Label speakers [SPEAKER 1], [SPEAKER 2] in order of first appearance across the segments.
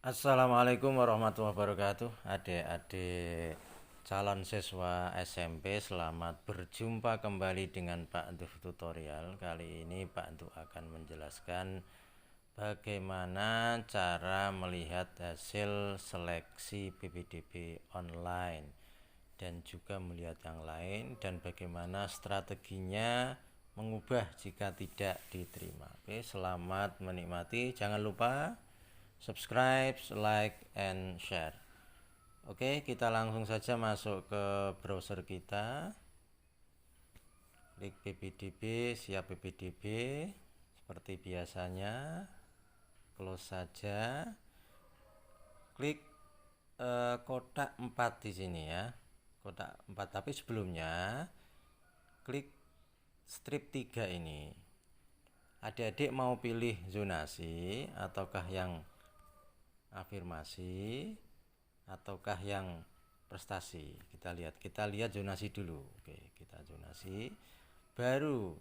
[SPEAKER 1] Assalamualaikum warahmatullahi wabarakatuh. Adik-adik calon siswa SMP, selamat berjumpa kembali dengan Pak Antuh Tutorial. Kali ini Pak Antuh akan menjelaskan bagaimana cara melihat hasil seleksi PPDB online dan juga melihat yang lain, dan bagaimana strateginya mengubah jika tidak diterima. Oke, selamat menikmati. Jangan lupa subscribe, like, and share. Oke, kita langsung saja masuk ke browser kita. Klik PPDB, siap PPDB. Seperti biasanya, close saja. Klik kotak 4 di sini ya. Kotak 4, tapi sebelumnya klik strip 3 ini. Adik-adik mau pilih zonasi ataukah yang afirmasi ataukah yang prestasi? Kita lihat zonasi dulu. Oke, kita zonasi, baru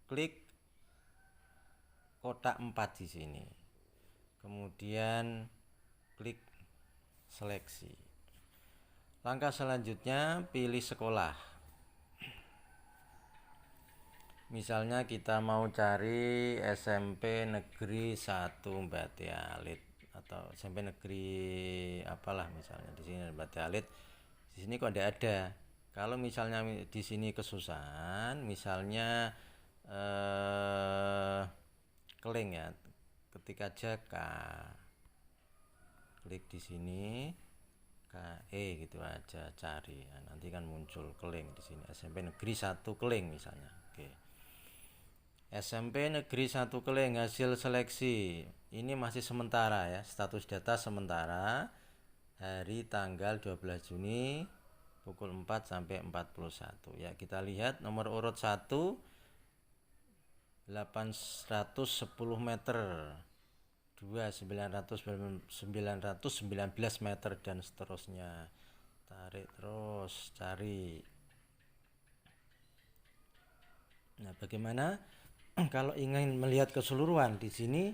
[SPEAKER 1] klik kotak 4 di sini, kemudian klik seleksi. Langkah selanjutnya pilih sekolah. Misalnya kita mau cari SMP Negeri 1 Bate Alit atau SMP Negeri apalah, misalnya di sini Bate Alit. Di sini kok tidak ada. Kalau misalnya di sini kesusahan, misalnya Keling ya, ketik aja K, klik di sini KE gitu aja, cari. Nah, nanti kan muncul Keling di sini, SMP Negeri 1 Keling misalnya. Oke. SMP Negeri 1 Keling, hasil seleksi. Ini masih sementara ya, status data sementara. Hari tanggal 12 Juni pukul 4 sampai 41. Ya, kita lihat nomor urut 1 810 meter. 2 919 meter dan seterusnya. Tarik terus, cari. Nah, bagaimana kalau ingin melihat keseluruhan? Di sini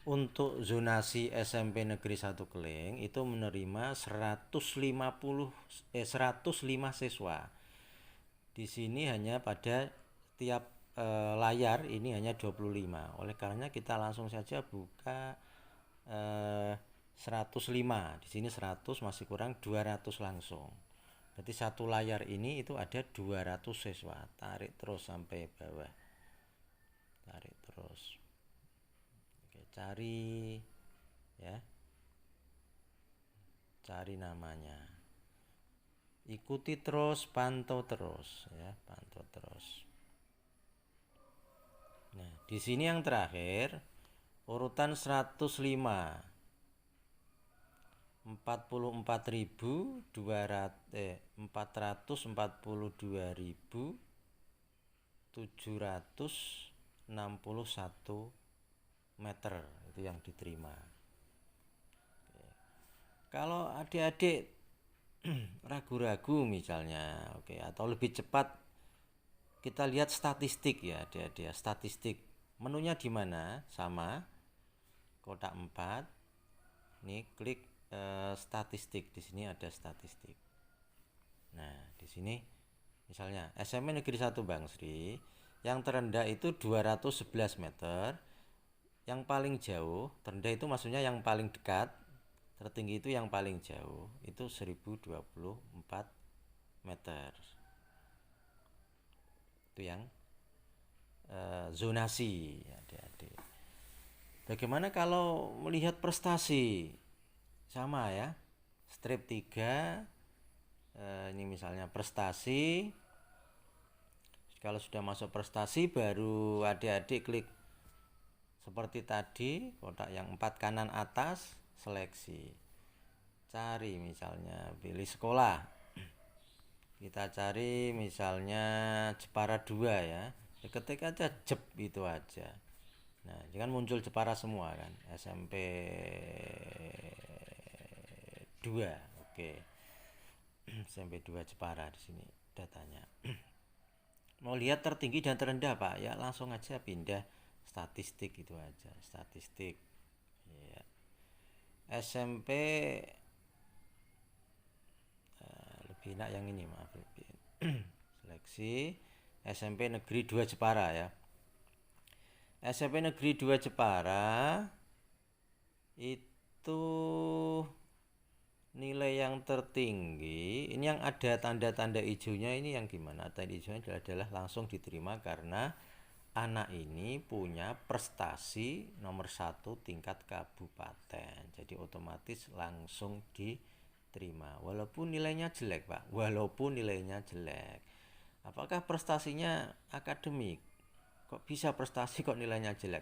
[SPEAKER 1] untuk zonasi SMP Negeri 1 Keling itu menerima 105 siswa. Di sini hanya pada tiap layar ini hanya 25. Oleh karenanya kita langsung saja buka 105. Di sini 100, masih kurang 200 langsung. Berarti satu layar ini itu ada 200 siswa. Tarik terus sampai bawah. Tarik terus. Oke, cari ya. Cari namanya. Ikuti terus, pantau terus ya, pantau terus. Nah, di sini yang terakhir urutan 105. 442.761 meter itu yang diterima. Oke. Kalau adik-adik ragu-ragu misalnya, oke, atau lebih cepat, kita lihat statistik ya adik-adik. Statistik menunya di mana? Sama, kotak 4. Ini klik statistik. Di sini ada statistik. Nah, di sini misalnya SMP Negeri 1 Bangsri, yang terendah itu 211 meter. Yang paling jauh, terendah itu maksudnya yang paling dekat, tertinggi itu yang paling jauh, itu 1024 meter. Itu yang zonasi adik-adik. Bagaimana kalau melihat prestasi? Sama ya, strip 3. Ini misalnya prestasi. Kalau sudah masuk prestasi, baru adik-adik klik seperti tadi, kotak yang 4 kanan atas, seleksi. Cari misalnya, pilih sekolah. Kita cari misalnya Jepara 2 ya. Ketik aja JEP itu aja. Nah, jangan muncul Jepara semua kan. SMP 2. Oke. SMP 2 Jepara di sini datanya. Mau lihat tertinggi dan terendah, Pak? Ya langsung aja pindah statistik itu aja. Statistik. Ya. SMP lebih enak yang ini, maaf, lebih seleksi SMP Negeri 2 Jepara ya. SMP Negeri 2 Jepara itu nilai yang tertinggi, ini yang ada tanda-tanda hijaunya, ini yang gimana? Tanda hijaunya adalah langsung diterima karena anak ini punya prestasi nomor 1 tingkat kabupaten, jadi otomatis langsung diterima walaupun nilainya jelek, Pak, walaupun nilainya jelek. Apakah prestasinya akademik? Kok bisa prestasi kok nilainya jelek?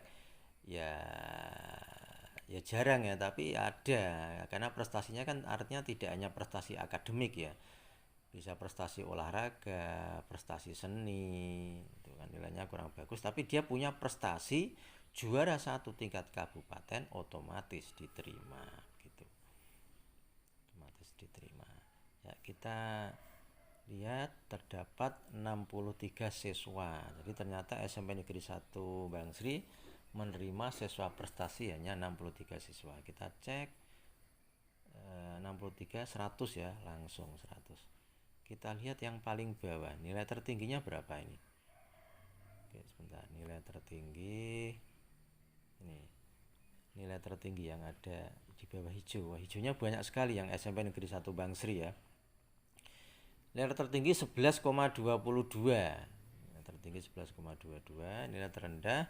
[SPEAKER 1] Ya, ya jarang ya, tapi ada, karena prestasinya kan artinya tidak hanya prestasi akademik ya, bisa prestasi olahraga, prestasi seni, itu kan nilainya kurang bagus, tapi dia punya prestasi juara 1 tingkat kabupaten, otomatis diterima gitu, otomatis diterima ya. Kita lihat terdapat 63 siswa, jadi ternyata SMP Negeri 1 Bangsri menerima siswa prestasi hanya 63 siswa. Kita cek 63 100 ya, langsung 100. Kita lihat yang paling bawah, nilai tertingginya berapa ini? Oke, sebentar, nilai tertinggi ini, nilai tertinggi yang ada di bawah hijau. Wah, hijaunya banyak sekali yang SMP Negeri 1 Bangsri ya. Nilai tertinggi 11,22. Nilai tertinggi 11,22. Nilai terendah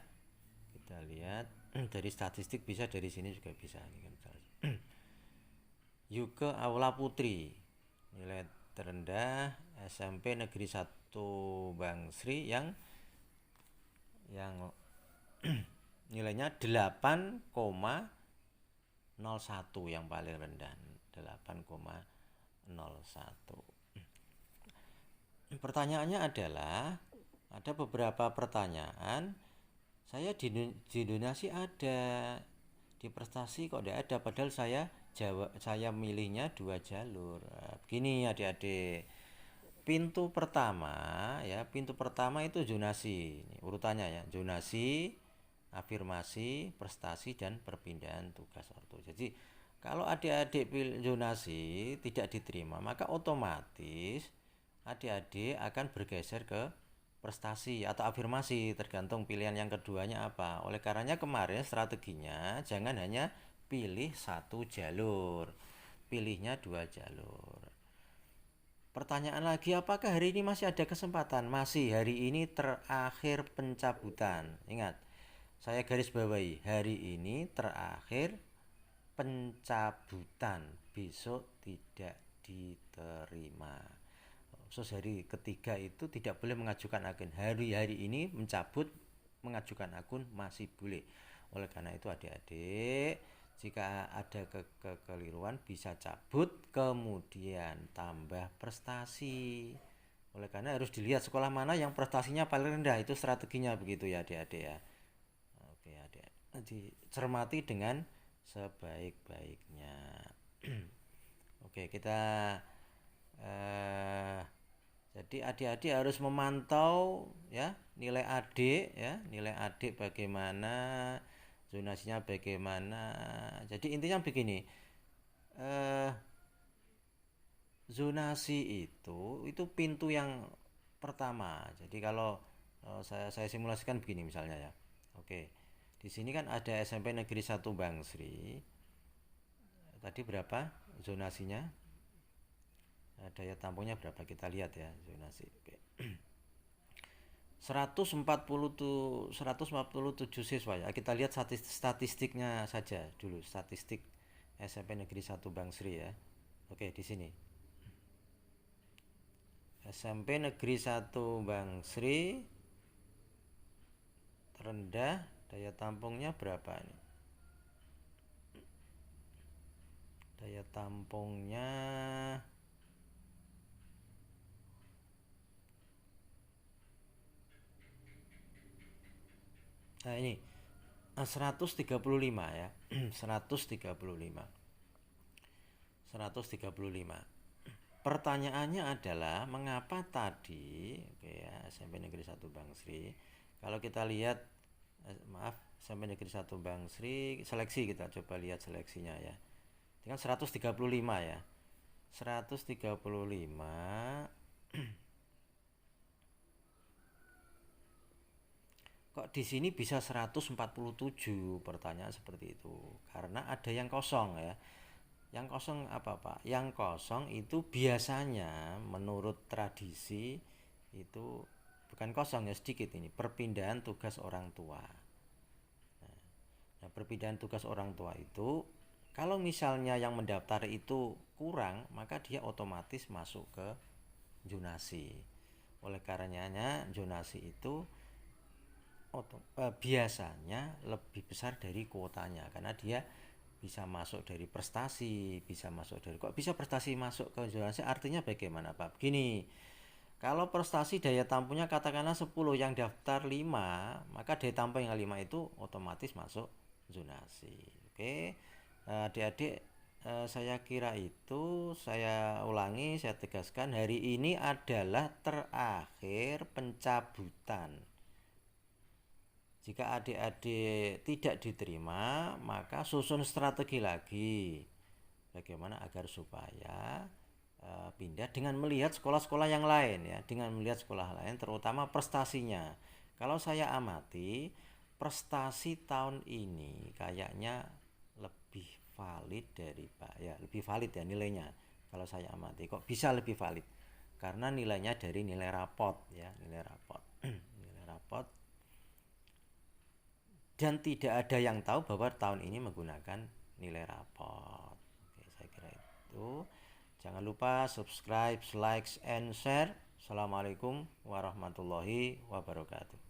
[SPEAKER 1] kita lihat dari statistik, bisa dari sini juga bisa. Ini kan Yuke Aula Putri, nilai terendah SMP Negeri 1 Bangsri yang nilainya 8,01, yang paling rendah 8,01. Pertanyaannya adalah, ada beberapa pertanyaan, saya di donasi ada, di prestasi kok tidak ada, padahal saya milihnya 2 jalur. Begini adik-adik, pintu pertama itu zonasi, ini urutannya ya, zonasi, afirmasi, prestasi, dan perpindahan tugas ortu. Jadi kalau adik-adik pilih zonasi tidak diterima, maka otomatis adik-adik akan bergeser ke prestasi atau afirmasi, tergantung pilihan yang keduanya apa. Oleh karenanya kemarin strateginya jangan hanya pilih 1 jalur, pilihnya 2 jalur. Pertanyaan lagi, apakah hari ini masih ada kesempatan? Masih, hari ini terakhir pencabutan. Ingat, saya garis bawahi, hari ini terakhir pencabutan, besok tidak diterima. Khusus hari ketiga itu tidak boleh mengajukan akun. Hari-hari ini mencabut, mengajukan akun masih boleh. Oleh karena itu adik-adik, jika ada kekeliruan bisa cabut, kemudian tambah prestasi. Oleh karena harus dilihat sekolah mana yang prestasinya paling rendah, itu strateginya begitu ya adik-adik ya. Oke adik, dicermati dengan sebaik-baiknya. Oke, kita jadi adik-adik harus memantau ya nilai adik ya, nilai adik bagaimana, zonasinya bagaimana. Jadi intinya begini, zonasi itu pintu yang pertama. Jadi kalau saya simulasikan begini misalnya ya. Oke, di sini kan ada SMP Negeri 1 Bangsri. Tadi berapa zonasinya? Daya tampungnya berapa, kita lihat ya zonasi. Oke. 147 siswa ya. Kita lihat statistiknya saja dulu, statistik SMP Negeri 1 Bangsri ya. Oke, di sini. SMP Negeri 1 Bangsri terendah daya tampungnya berapa ini? Daya tampungnya ini 135 ya. 135. Pertanyaannya adalah mengapa tadi, oke ya, SMP Negeri 1 Bangsri, kalau kita lihat SMP Negeri 1 Bangsri seleksi, kita coba lihat seleksinya ya. dengan 135 ya. 135 kok di sini bisa 147, pertanyaan seperti itu. Karena ada yang kosong ya. Yang kosong apa Pak? Yang kosong itu biasanya menurut tradisi itu bukan kosong ya, sedikit ini, perpindahan tugas orang tua. Nah, perpindahan tugas orang tua itu kalau misalnya yang mendaftar itu kurang, maka dia otomatis masuk ke zonasi. Oleh karenanya zonasi itu biasanya lebih besar dari kuotanya karena dia bisa masuk dari prestasi, bisa masuk dari, kok bisa prestasi masuk ke zonasi, artinya bagaimana Pak? Begini, kalau prestasi daya tampungnya katakanlah 10, yang daftar 5, maka daya tampung yang 5 itu otomatis masuk zonasi. Oke, adik-adik, saya kira itu, saya ulangi, saya tegaskan, hari ini adalah terakhir pencabutan. Jika adik-adik tidak diterima, maka susun strategi lagi. Bagaimana agar supaya pindah dengan melihat sekolah-sekolah yang lain ya, dengan melihat sekolah lain terutama prestasinya. Kalau saya amati prestasi tahun ini kayaknya lebih valid dari Pak ya, lebih valid ya nilainya. Kalau saya amati kok bisa lebih valid karena nilainya dari nilai rapot ya, nilai rapot. Nilai rapot, dan tidak ada yang tahu bahwa tahun ini menggunakan nilai rapot. Oke, saya kira itu. Jangan lupa subscribe, like, and share. Assalamualaikum warahmatullahi wabarakatuh.